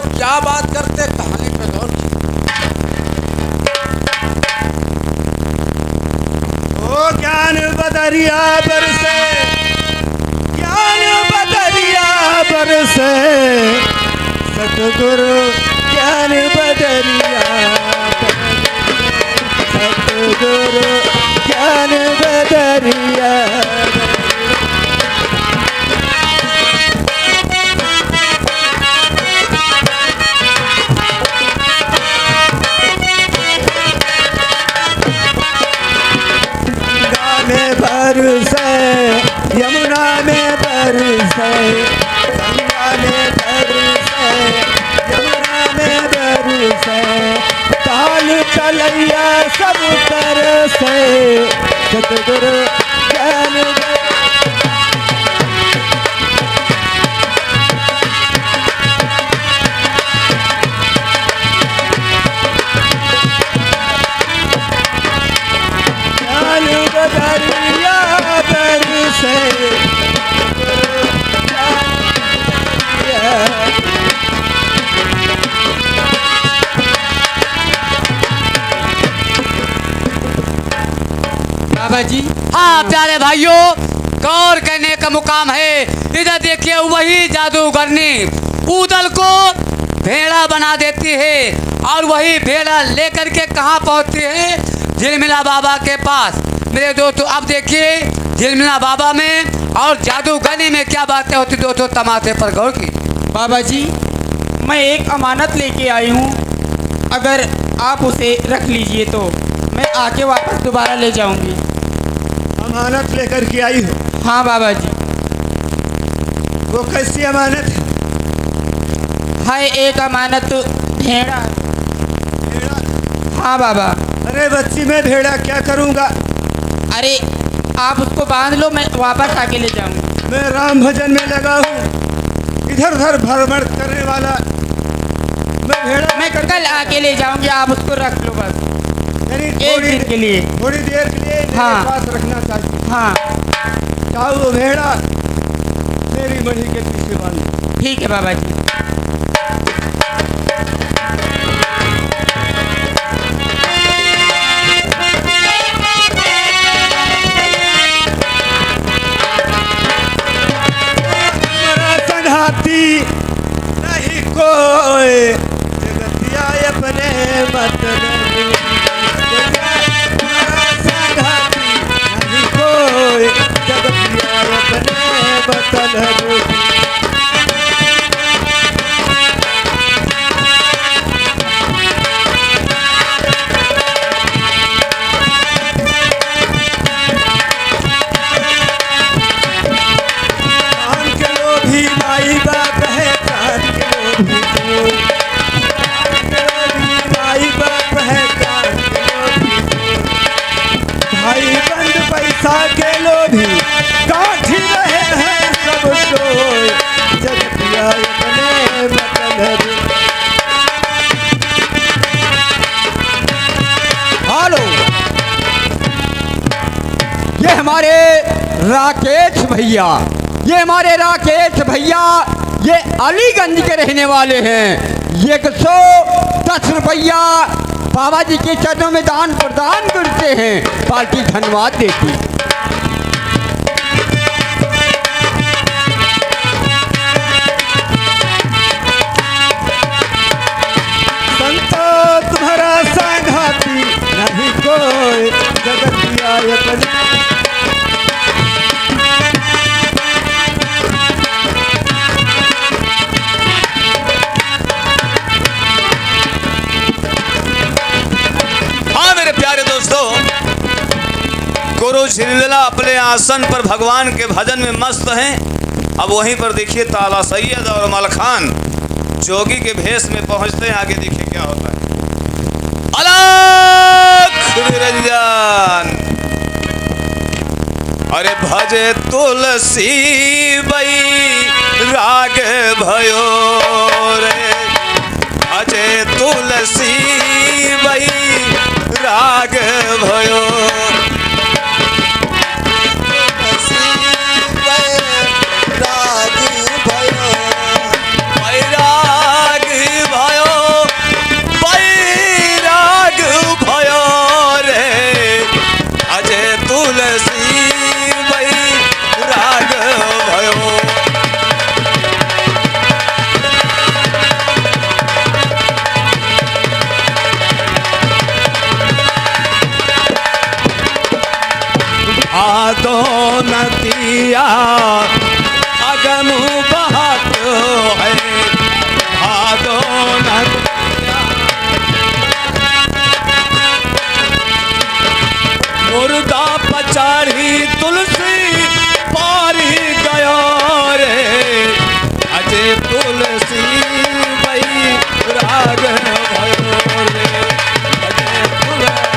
लोग क्या बात करते, कहानी पे गौर ओ ज्ञान बदरिया बरसे, ज्ञान बदरिया बरसे, सतगुरु ज्ञान बदरिया, सतगुरु ज्ञान बदरिया। बरसे यमुना में बरसे, गंगा में बरसे, यमुना में बरसे, ताल चलैया सब तरसे, सतगुरु ज्ञान बदरिया बरसे। बाबा जी, हाँ प्यारे भाइयों, गौर करने का मुकाम है। इधर देखिए, वही जादूगर ने ऊदल को भेड़ा बना देती है और वही भेड़ा लेकर के कहाँ पहुँचती है? झिलमिला बाबा के पास। मेरे दोस्तों, अब देखिए झिलमिला बाबा में और जादूगरनी में क्या बातें होती दोस्तों, तमाशे पर गौर की। बाबा जी, मैं एक अमानत लेके आई हूँ, अगर आप उसे रख लीजिए तो मैं आके वापस दोबारा ले जाऊंगी। अमानत लेकर के आई हो? हाँ बाबा जी। वो कैसी अमानत है? है एक अमानत भेड़ा। भेड़ा? हाँ बाबा। अरे बच्ची, मैं भेड़ा क्या करूँगा? अरे आप उसको बांध लो, मैं वापस आके ले जाऊंगी। मैं राम भजन में लगा हूँ, इधर उधर भ्रमण करने वाला मैं भेड़ा। मैं कल आके ले जाऊंगी, आप उसको रख लो बस एक दिन के लिए, थोड़ी देर के लिए मेरे हाँ पास रखना चाहिए। हाँ, चाहो वो भेड़ा मेरी मणि के पीछे बांध। ठीक है बाबा जी। संघाती नहीं कोई, जगतिया अपने मतलब, संघाती नहीं कोई, जगतिया अपने मतलब। माई बाप है कान के लोभी, माई बाप है कान के लोभी, भाई बंद पैसा के लोभी, काठी रहे हैं सब कोई, जगतिया अपने मतलब। हेलो, ये हमारे राकेश भैया, ये हमारे राकेश भैया, ये अलीगंज के रहने वाले हैं। 110 रुपया बाबा जी के चरणों में दान प्रदान करते हैं, पार्टी धन्यवाद देती। संतो तुम्हारा संघाती नहीं कोई, जगतिया अपने। गुरु झिलमिला अपने आसन पर भगवान के भजन में मस्त हैं। अब वहीं पर देखिए ताला सैयद और मलखान जोगी के भेष में पहुंचते हैं। आगे देखिए क्या होता है। अलख निरंजन, अरे भजे तुलसी बई राग भयो रे, भजे तुलसी बई राग भयो, आदो नदिया अगम बहत है आदो नदिया मुर्दा पचाड़ी तुलसी पारी गयो रे अजय तुलसी बई राग भयो रे अजय तुलसी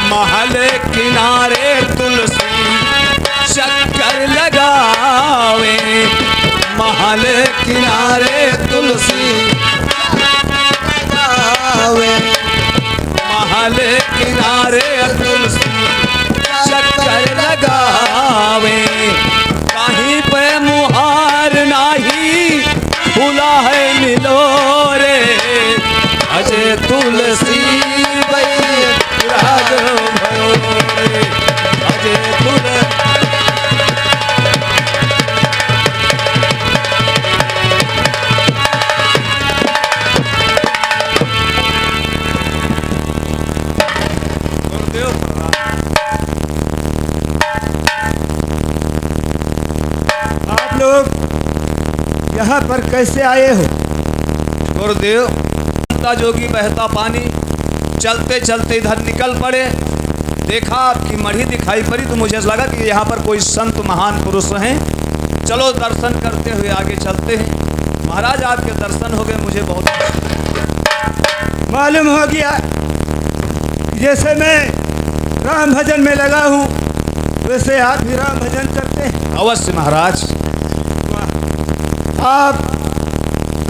महल किनारे तुलसी चक्कर लगावे महल किनारे तुलसी लगावे महल किनारे तुलसी चक्कर लगावे कहीं पे मुहार नाही फूला है मिलो रे अजय तुलसी बई राग भयो रे अजय तुलसी आप लोग यहाँ पर कैसे आए हो? गुरुदेव बहता जोगी बहता पानी चलते चलते इधर निकल पड़े देखा आपकी मढ़ी दिखाई पड़ी तो मुझे लगा कि यहाँ पर कोई संत महान पुरुष हैं चलो दर्शन करते हुए आगे चलते हैं महाराज आपके दर्शन हो गए मुझे बहुत मालूम हो गया जैसे मैं राम भजन में लगा हूँ वैसे आप भी राम भजन करते हैं। अवश्य महाराज आप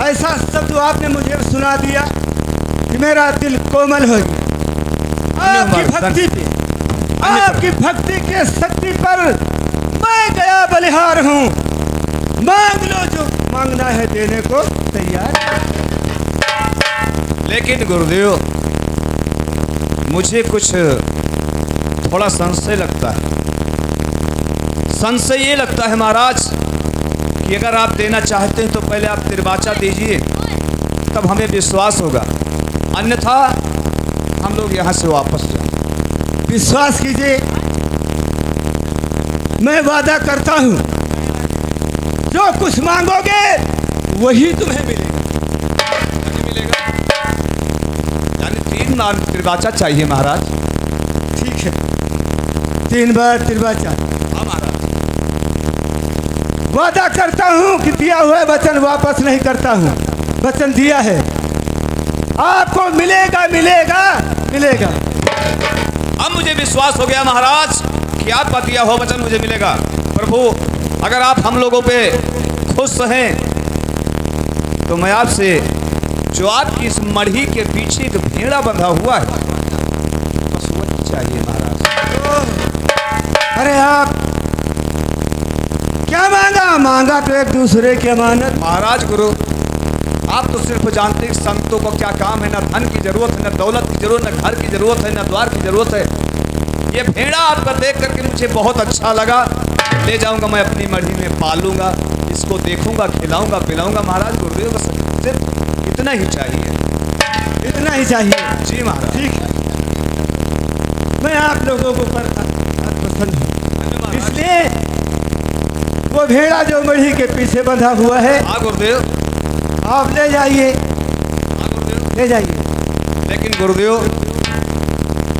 ऐसा शब्द आपने मुझे सुना दिया कि मेरा दिल कोमल हो गया। आपकी भक्ति के शक्ति पर मैं गया बलिहार हूँ। मांग लो जो मांगना है देने को तैयार। लेकिन गुरुदेव मुझे कुछ थोड़ा संशय लगता है। संशय ये लगता है महाराज कि अगर आप देना चाहते हैं तो पहले आप तिरबाचा दीजिए तब हमें विश्वास होगा अन्यथा हम लोग यहाँ से वापस जाएं। विश्वास कीजिए मैं वादा करता हूँ जो कुछ मांगोगे वही तुम्हें मिलेगा। यानी 3 बार तिरबाचा चाहिए महाराज। ठीक है 3 बार तिरबाचा। हाँ महाराज वादा करता हूँ कि दिया हुआ वचन वापस नहीं करता हूँ। वचन दिया है आपको मिलेगा मिलेगा मिलेगा। अब मुझे विश्वास हो गया महाराज कि आपका दिया हुआ वचन मुझे मिलेगा। प्रभु अगर आप हम लोगों पे खुश हैं तो मैं आपसे जो आपकी इस मढ़ी के पीछे एक भेड़ा बंधा हुआ है बस वही चाहिए महाराज। अरे आप क्या मांगा? मांगा तो एक दूसरे की अमानत। महाराज गुरु आप तो सिर्फ जानते हैं संतों को क्या काम है। ना धन की जरूरत है, ना दौलत की जरूरत, ना घर की जरूरत है, ना द्वार की जरूरत है। ये भेड़ा आपका देख करके मुझे बहुत अच्छा लगा। ले जाऊंगा मैं अपनी मढ़ी में पालूंगा, इसको देखूंगा, खिलाऊंगा, पिलाऊंगा। महाराज गुरुदेव को सिर्फ इतना ही चाहिए। इतना ही चाहिए? जी महाराज। ठीक है मैं आप लोगों को पर पसंद हूँ इसलिए वो भेड़ा जो मढ़ी के पीछे बंधा हुआ है हाँ गुरुदेव आप ले जाइए। हाँ गुरुदेव ले जाइए। लेकिन गुरुदेव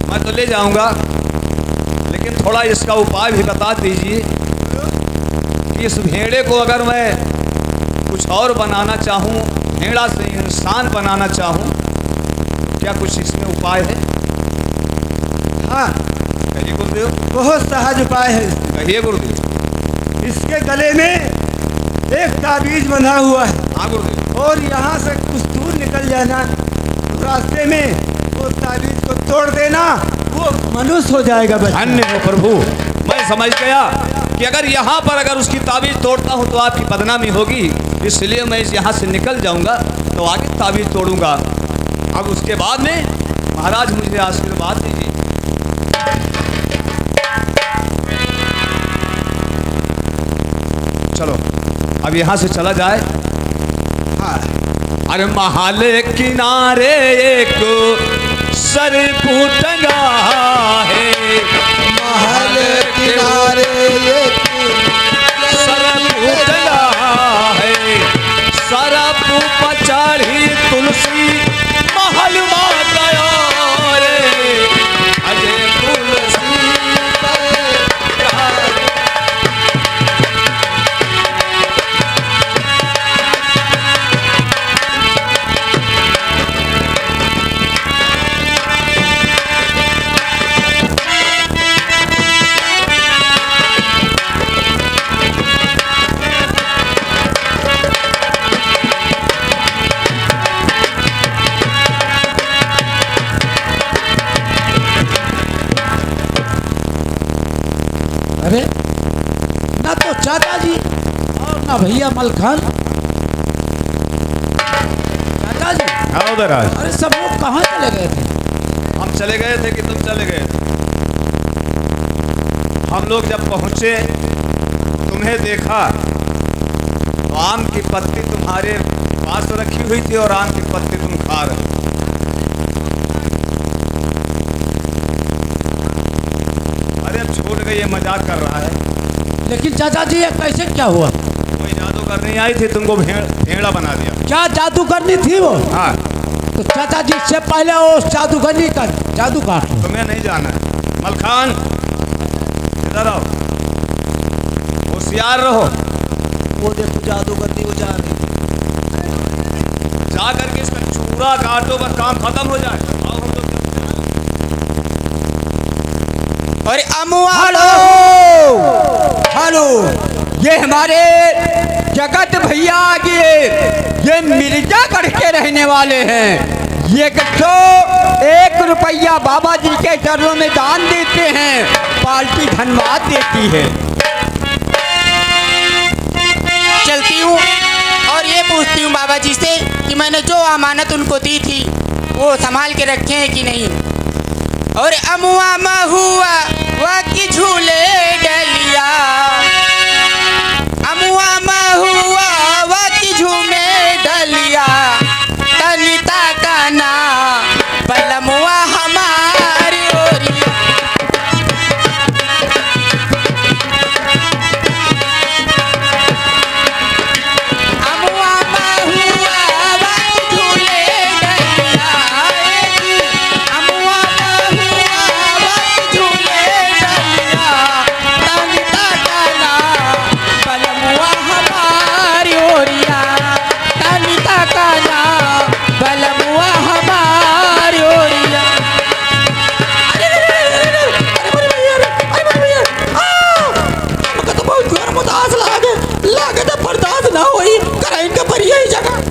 मैं तो ले जाऊंगा लेकिन थोड़ा इसका उपाय भी बता दीजिए कि इस भेड़े को अगर मैं कुछ और बनाना चाहूँ, भेड़ा से इंसान बनाना चाहूँ, क्या कुछ इसमें उपाय है? हाँ कहिए गुरुदेव। बहुत सहज उपाय है। कहिए गुरुदेव। इसके गले में एक ताबीज बंधा हुआ है हाँ गुरुदेव। और यहाँ से कुछ दूर निकल जाना तो रास्ते में वो ताबीज को तोड़ देना वो मनुष्य हो जाएगा। धन्य हो प्रभु। मैं समझ गया कि अगर यहाँ पर अगर उसकी ताबीज तोड़ता हूँ तो आपकी बदनामी होगी, इसलिए मैं यहाँ से निकल जाऊँगा तो आगे ताबीज तोड़ूंगा। अब उसके बाद में महाराज मुझे आशीर्वाद दीजिए। चलो अब यहाँ से चला जाए अरे महल किनारे एक सरपुतला है, महल किनारे एक सरपुतला है, सरप पर चढ़ी तुलसी महल मा गया रे, अजय तुलसी अरे ना तो चाचा जी और ना भैया मलखान। चाचा जी हाँ उधर आज अरे सब लोग कहाँ चले गए थे? हम चले गए थे कि तुम चले गए थे? हम लोग जब पहुंचे तुम्हें देखा तो आम की पत्ती तुम्हारे पास रखी हुई थी और आम की पत्ती तुम खा रहे। अरे अब छोड़ गए, ये मजाक कर रहा है। लेकिन चाचा जी ये कैसे क्या हुआ? कोई जादू करने आई थी, तुमको भेड़ा बना दिया। क्या जादू करनी थी वो? हाँ तो चाचा जी से पहले उस जादूगरनी का जादू काट लो। तुम्हें नहीं जाना है। मलखान इधर आओ, होशियार रहो। वो देखो जादूगरनी वो जा रही। जा करके इसका चूड़ा काटो, बस काम खत्म हो जाए। आओ हम लोग। और अमुआ हेलो, ये हमारे जगत भैया आगे ये मिर्जागढ़ के रहने वाले हैं। ये 101 रुपया बाबा जी के चरणों में दान देते हैं, पार्टी धन्यवाद देती है। चलती हूँ और ये पूछती हूँ बाबा जी से कि मैंने जो अमानत उनको दी थी वो संभाल के रखे हैं कि नहीं। और अमुआ महुआ वा की झूले डलिया, अमुआ महुआ वा की झूमे डलिया, तनिता का ना बलमुआ हमारी ओरिया। अमुआ महुआ वा की झूले डलिया, अमुआ महुआ वा की झूले डलिया, तनिता का ना बलमुआ हमारी ओरिया, तनिता का ना बलमुआ हमारी ओरिया। बहुत गर्म उदास लागे तो बर्दाश्त ना हुई कराइन का पर यही जगह।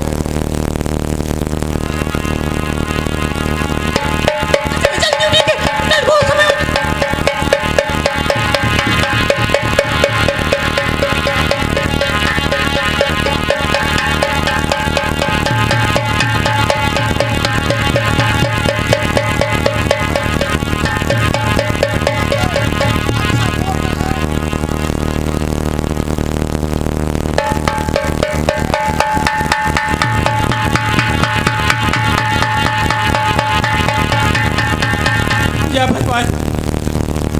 या भगवान,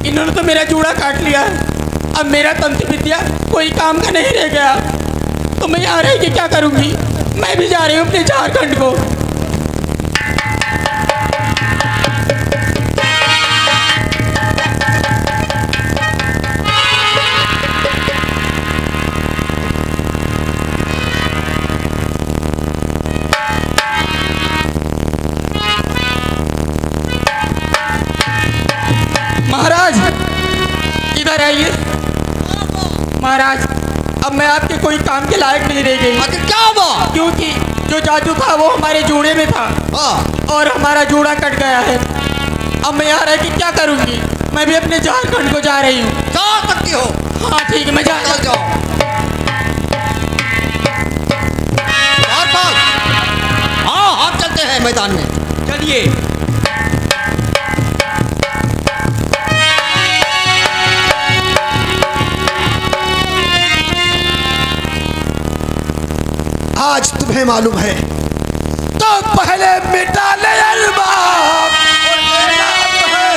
इन्होंने तो मेरा जूड़ा काट लिया। अब मेरा तंत्र विद्या कोई काम का नहीं रह गया। तो मैं यहाँ रह के क्या करूँगी? मैं भी जा रही हूँ अपने झारखंड को। महाराज इधर आइए। महाराज अब मैं आपके कोई काम के लायक नहीं रह गई। आखिर क्या हुआ? क्योंकि जो जादू था वो हमारे जूड़े में था और हमारा जूड़ा कट गया है। अब मैं यहाँ रह के क्या करूँगी? मैं भी अपने झारखंड को जा रही हूँ। जा सकती हो। हाँ ठीक है, मैं जा चल जाओ। हाँ हम चलते हैं मैदान में। चलिए। आज तुम्हें मालूम है तो पहले मिटा ले अरबाब और मेरा तो है।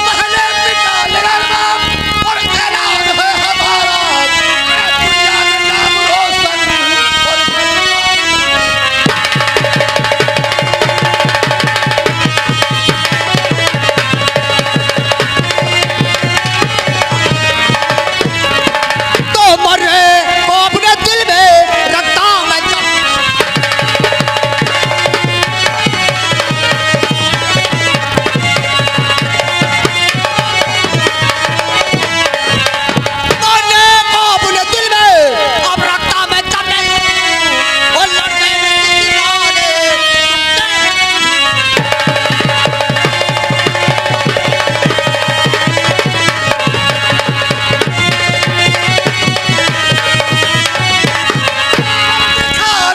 पहले मिटा ले अरबाब और मेरा तो है हमारा। दुनिया में नाम रोशन और तो मरे वो अपने दिल में रखता मैं मरने को अपने दिल में अब रखता मैं चले और लड़ने में किसी माने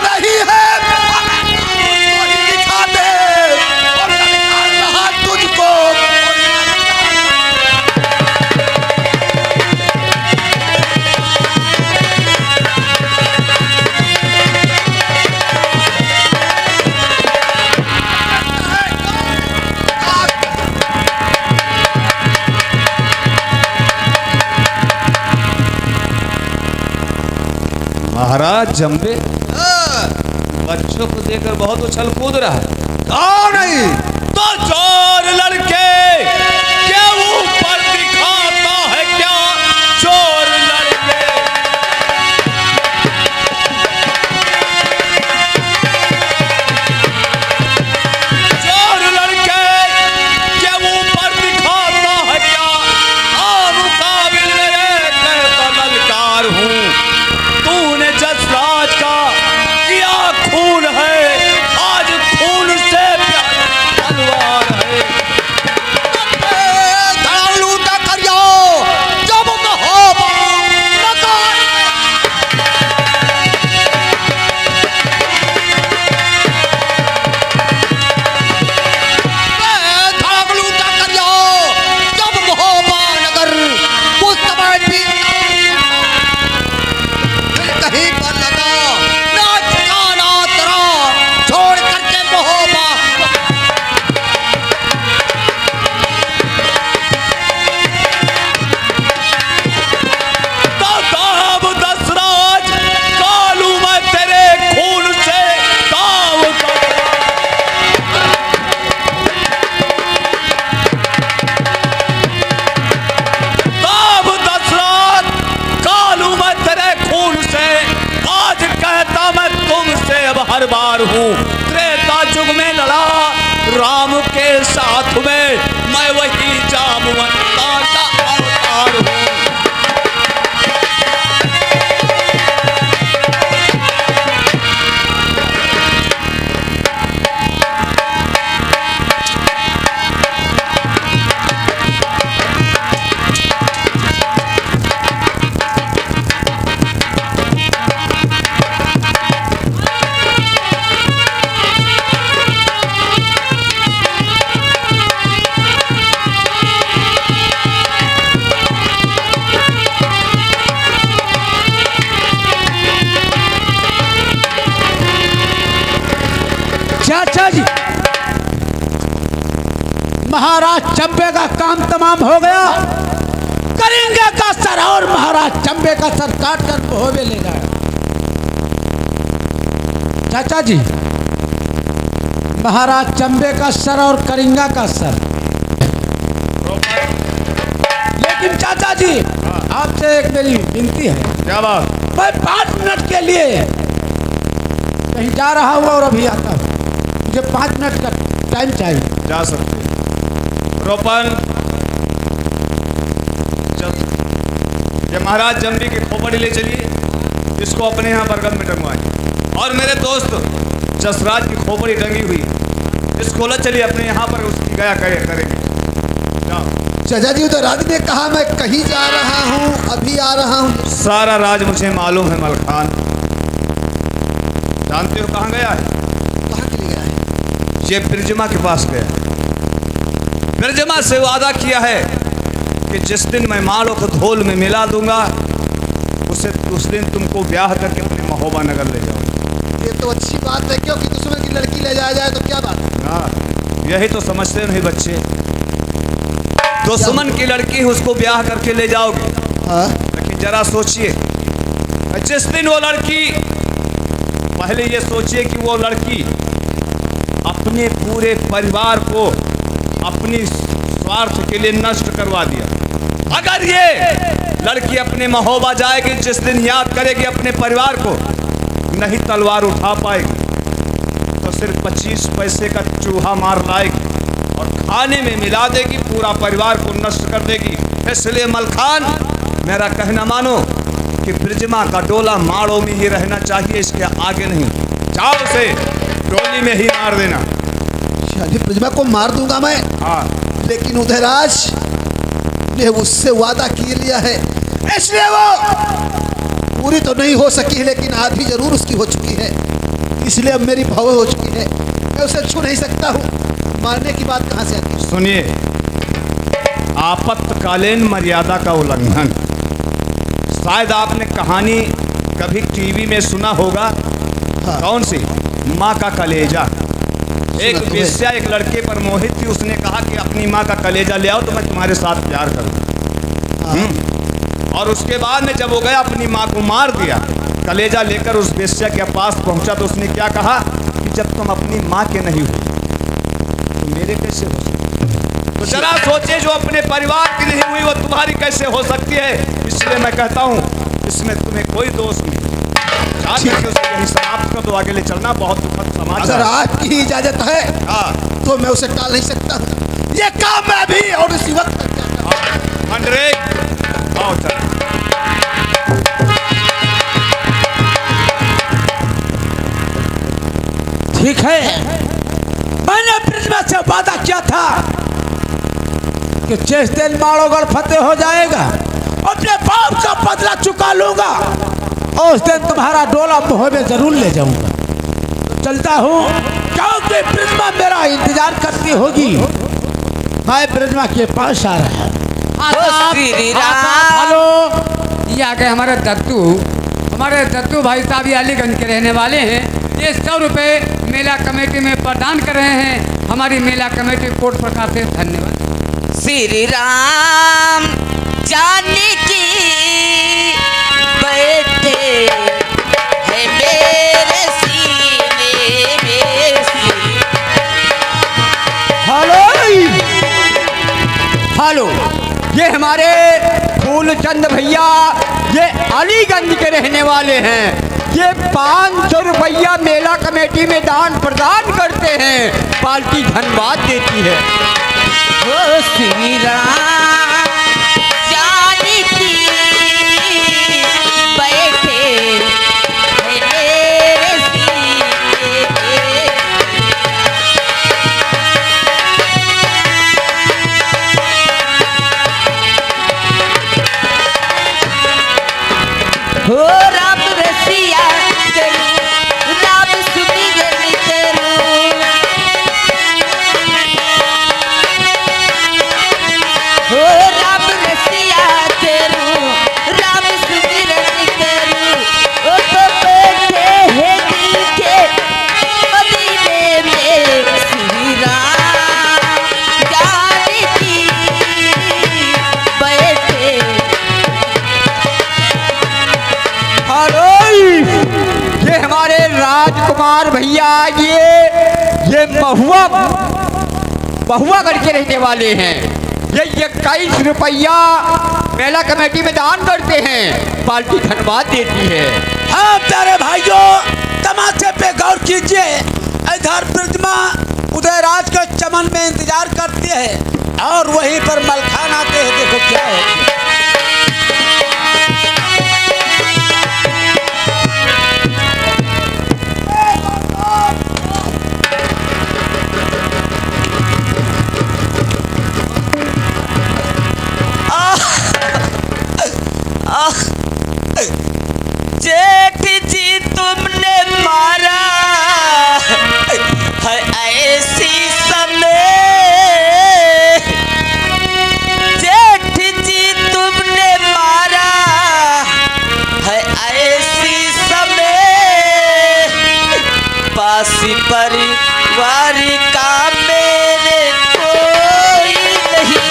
नहीं है वही दिखा दे और ललकार रहा तुझको महाराज जम्बे बच्चों को देखकर बहुत उछल कूद रहा है। कौन नहीं तो चोर लड़के क्या ऊपर दिखाता है क्या चोर लड़के। चोर लड़के क्या ऊपर दिखाता है क्या मुकाबिल मेरे कहता ललकार हूँ। तूने जसराज का किया खून है आज खून से प्यार तलवार है। धड़ालू का करियो जब कहो लगा धड़ालू का करियो जब महोबा नगर उस समय भी कहीं पर लगा ना ठिकाना तेरा छोड़ करके महोबा दाव दसराज कालू मैं तेरे खून से दाव दाव दसराज कालू मैं तेरे खून से आज कहता मैं तुमसे अब हर बार हूँ। त्रेता युग में लड़ा राम के साथ में मैं वही जामवंता का अवतार हूँ। चाचा जी महाराज चंबे का काम तमाम हो गया। करेंगे का सर और महाराज चंबे का सर काट कर होवे ले जाए। चाचा जी महाराज चंबे का सर और करिंगा का सर। लेकिन चाचा जी आपसे एक मेरी विनती है। क्या बात? मैं 5 मिनट के लिए कहीं जा रहा हूँ और अभी आता हूँ। मुझे 5 मिनट का टाइम चाहिए। जा सकते रोपन ये महाराज जम्बी की खोपड़ी ले चलिए, इसको अपने यहाँ बरगद में टंगवाए। और मेरे दोस्त जसराज की खोपड़ी टंगी हुई, इसको ले चलिए अपने यहाँ पर उसकी गया करेंगे। जाओ। चाचा जी उधर आदमी ने कहा मैं कहीं जा रहा हूँ, अभी आ रहा हूँ। सारा राज मुझे मालूम है मलखान। जानते हो कहाँ गया है? कहाँ के लिए गया है? ये ब्रिजमा के पास गया। ब्रिजमा से वादा किया है कि जिस दिन मैं माड़ों को धोल में मिला दूंगा उस दिन तुमको ब्याह करके अपने महोबा नगर ले जाऊंगा। ये तो अच्छी बात है, क्योंकि दुश्मन की लड़की ले जाया जाए तो क्या बात है। हाँ, यही तो समझते नहीं बच्चे। दुश्मन की लड़की उसको ब्याह करके ले जाओगे। हाँ, लेकिन जरा सोचिए, जिस दिन वो लड़की, पहले ये सोचिए कि वो लड़की अपने पूरे परिवार को अपनी स्वार्थ के लिए नष्ट करवा दिया। अगर ये लड़की अपने महोबा जाएगी, जिस दिन याद करेगी अपने परिवार को, नहीं तलवार उठा पाएगी तो सिर्फ 25 पैसे का चूहा मार लाएगी और खाने में मिला देगी, पूरा परिवार को नष्ट कर देगी। इसलिए मलखान, मेरा कहना मानो कि ब्रिजमा का डोला माड़ों में ही रहना चाहिए, इसके आगे नहीं। जाओ उसे डोली में ही मार देना। शादी ब्रिजमा को मार दूंगा मैं, हाँ, लेकिन उदयराज ने उससे वादा किए लिया है, इसलिए वो पूरी तो नहीं हो सकी, लेकिन आधी जरूर उसकी हो चुकी है। इसलिए अब मेरी भव हो चुकी है, मैं उसे छू नहीं सकता हूँ। मारने की बात कहाँ से आती है? सुनिए, आपातकालीन मर्यादा का उल्लंघन। शायद आपने कहानी कभी टीवी में सुना होगा। हाँ। कौन सी? माँ का कलेजा। एक तो है। वेश्या एक लड़के पर मोहित थी, उसने कहा कि अपनी माँ का कलेजा ले आओ तो मैं तुम्हारे साथ प्यार करूँ। हाँ। और उसके बाद में जब वो गया अपनी माँ को मार दिया, कलेजा लेकर उस वेश्या के पास पहुंचा तो उसने क्या कहा कि जब तुम अपनी माँ के नहीं हो तो मेरे कैसे हो सकते? तो जरा सोचे, जो अपने परिवार की नहीं हुई वो तुम्हारी कैसे हो सकती है? इसलिए मैं कहता हूँ इसमें तुम्हें कोई दोष नहीं। जाकर के उसे यही समाप्त कर दो, आगे ले चलना बहुत दुखद समाचार। अगर आपकी इजाजत है हाँ, तो मैं उसे टाल नहीं सकता हूँ। ये काम मैं भी और इसी वक्त तक क्या करूँ। खंडरे, आओ चल। ठीक है, मैंने ब्रिजमा से वादा किया था कि जिस दिन माड़ोगढ़ फतेह हो जाएगा अपने बाप का बदला चुका लूंगा और उस दिन तुम्हारा डोला मोहबे जरूर ले जाऊंगा। तो चलता हूँ, क्योंकि ब्रिजमा मेरा इंतजार करती होगी। मैं ब्रिजमा के पास आ रहा हूँ। श्री राम। हेलो, ये आ गए हमारे दद्दू भाई साहब, ये अलीगंज के रहने वाले हैं। ये 100 रुपये मेला कमेटी में प्रदान कर रहे हैं। हमारी मेला कमेटी कोट प्रकार से धन्यवाद। श्री राम जानकी बैठे है मेरे सीने में। हेलो, ये हमारे फूलचंद भैया, ये अलीगंज के रहने वाले हैं। ये 500 रुपया मेला कमेटी में दान प्रदान करते हैं, पार्टी धन्यवाद देती है। ओ श्री राम जानकी बैठे है मेरे सीने में। हो राम रसिया करूं, राम सुमिरन करूं। हो राम रसिया करूं, राम सुमिरन करूं। ओ तो बैठे हैं दिल के मदीने में। श्री राम जानकी बैठे। हेलो, ये हमारे राजकुमार भैया, ये महुआगढ़ के रहने वाले हैं। ये 21 रुपया मेला कमेटी में दान करते हैं, पार्टी धन्यवाद देती है। हाँ प्यारे भाइयों, तमाशे पे गौर कीजिए। इधर ब्रिजमा उदयराज के चमन में इंतजार करती है और वहीं पर मलखान आते हैं। देखो क्या है। जेठ जी तुमने मारा है ऐसी परिवार का मेरे कोई नहीं।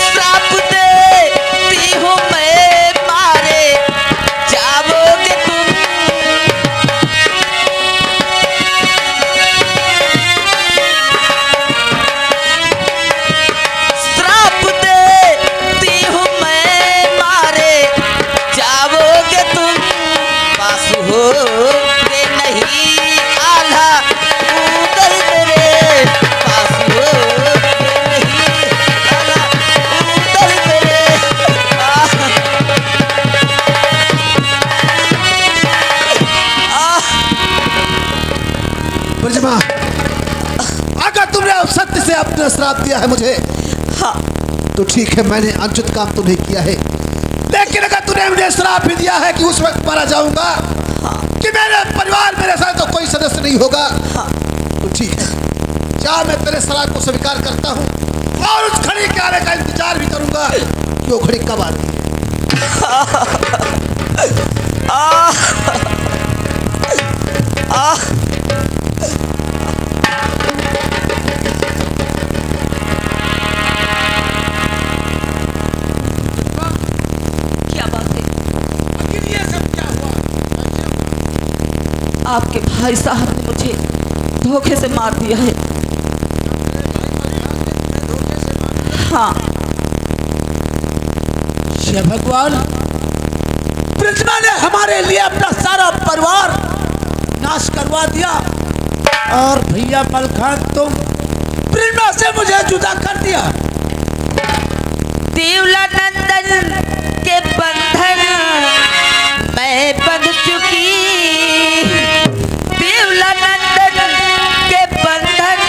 श्राप देती हूँ मैं, मारे जाओगे तुम। श्राप देती हूँ मैं, मारे जाओगे तुम। पास होगे नहीं आल्हा उदल मेरे, पास होगे नहीं आल्हा उदल मेरे। ब्रजमा, अगर तुमने सत्य से अपना श्राप दिया है मुझे, हाँ तो ठीक है, मैंने अनुचित काम तो नहीं किया है। लेकिन अगर तूने मुझे श्राप भी दिया है कि उस वक्त मारा जाऊंगा, कि मेरे परिवार मेरे साथ तो कोई सदस्य नहीं होगा, तो ठीक है, जा, मैं तेरे श्राप को स्वीकार करता हूँ और उस घड़ी के आने का इंतजार भी करूंगा कि वो घड़ी कब आती है। क्या बात है? आखिर ये सब क्या हुआ? आपके भाई साहब ने मुझे धोखे से मार दिया है। हाँ हे भगवान, पृथ्वी ने हमारे लिए अपना सारा परिवार नाश करवा दिया और भैया मलखान तुम पृथ्वी से मुझे जुदा कर दिया। देवला नंदन के बंधन मैं बंध चुकी। देवला नंदन के बंधन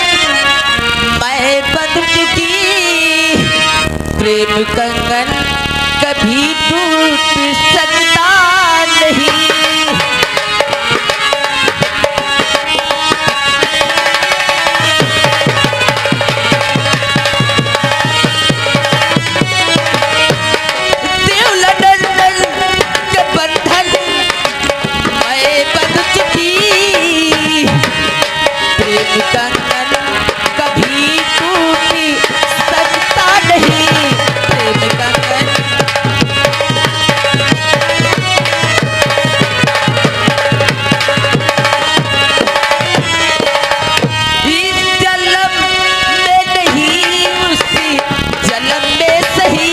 मैं बंध चुकी। प्रेम कंगन कभी टूट सकता नहीं। देवला नंदन के बंधन मैं बंध चुकी। प्रेम कंगन कभी टूट सकता नहीं। प्रेम कंगन इस जन्म में नहीं, उसी जन्म में सही।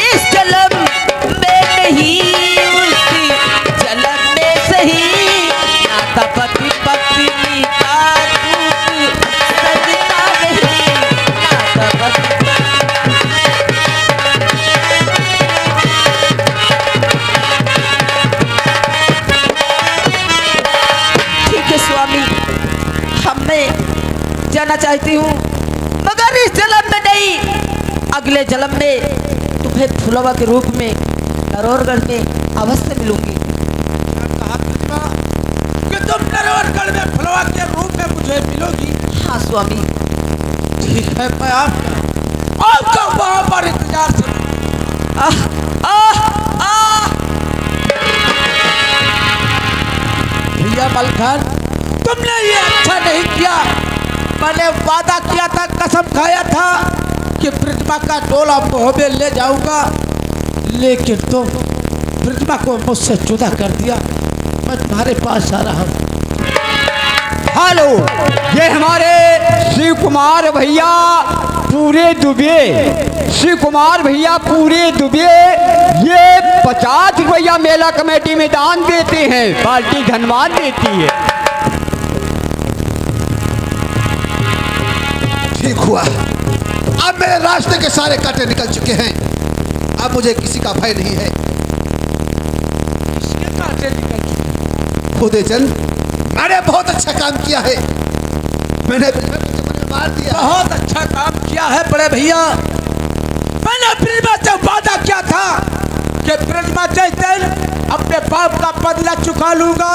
इस जन्म में नहीं, उसी जन्म में सही। नाता पति पत्नी का टूट सकता नहीं। नाता पति ठीक है स्वामी, हम मैं जाना चाहती हूँ, मगर इस जन्म में नहीं, अगले जन्म में तुम्हें फुलवा के रूप में नरौरगढ़ में अवश्य मिलूंगी। कहा पृथ्वी कि तुम नरवरगढ़ में फुलवा के रूप में मुझे मिलोगी। हाँ स्वामी। ठीक है, मैं आपका वहां पर इंतजार से। आह आह आह भैया मलखान, तुमने ये अच्छा नहीं किया। मैंने वादा किया था, कसम खाया था कि प्रतिमा का डोला मोह में ले जाऊंगा, लेकिन तुम प्रतिमा को मुझसे जुदा कर दिया। मैं तुम्हारे पास आ रहा हूँ। हेलो, ये हमारे शिव कुमार भैया पूरे दुबे, शिव कुमार भैया पूरे दुबे ये 50 रुपया मेला कमेटी में दान देते हैं, पार्टी धन्यवाद देती है। ठीक हुआ, अब मेरे रास्ते के सारे कांटे निकल चुके हैं। अब मुझे किसी का भय नहीं है। इसके कांटे निकल चुके। खुदे चल, मैंने बहुत अच्छा काम किया है। मैंने मार दिया। बहुत अच्छा काम किया है बड़े भैया। मैंने प्रतिमा से वादा किया था कि ब्रजमा चैतन अपने पाप का बदला चुका लूंगा,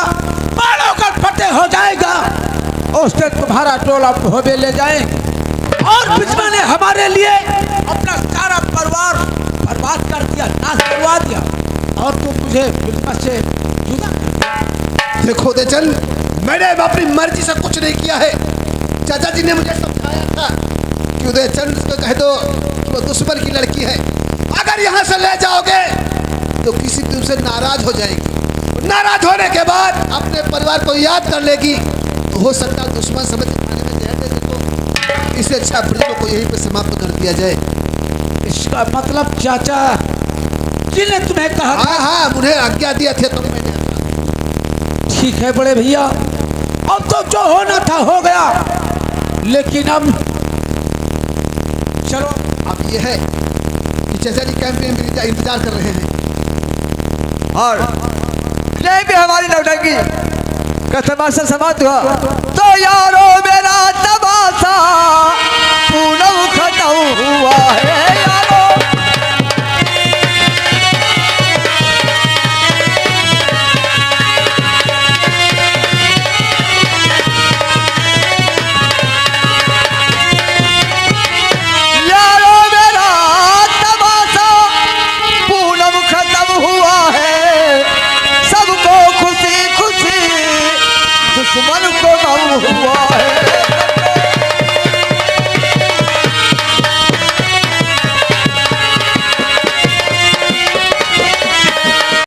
मालोगढ़ फतेह हो जाएगा, उस दिन तुम्हारा टोला भोबे ले जाएंगे। और ब्रजमा ने हमारे लिए अपना सारा परिवार बर्बाद कर दिया, नाश करवा दिया, और तू मुझे ब्रजमा से जुदा कर दिया। देखो देचल, मैंने अपनी मर्जी से कुछ नहीं किया है। चाचा जी ने मुझे समझाया था कि उदयचंद को कह दो कि वो दुश्मन की लड़की है, अगर यहाँ से ले जाओगे तो किसी दिन से नाराज हो जाएगी, नाराज होने के बाद अपने परिवार को याद कर लेगी, तो हो सकता है दुश्मन समझ के खाने में जहर दे दे। तो इससे अच्छा ब्रजों को यहीं पे समाप्त कर दिया जाए। इसका मतलब चाचा जी ने तुम्हें कहा था? हाँ हाँ, उन्हें आज्ञा दिया थे तो मैंने। ठीक है बड़े भैया, अब तो जो होना था हो गया, लेकिन अब चलो। अब ये है कि चाचा जी कैंप में इंतजार कर रहे हैं, और यहीं पे हमारी नौटंकी का तमाशा समाप्त हुआ। तो यारो मेरा तमाशा पूरा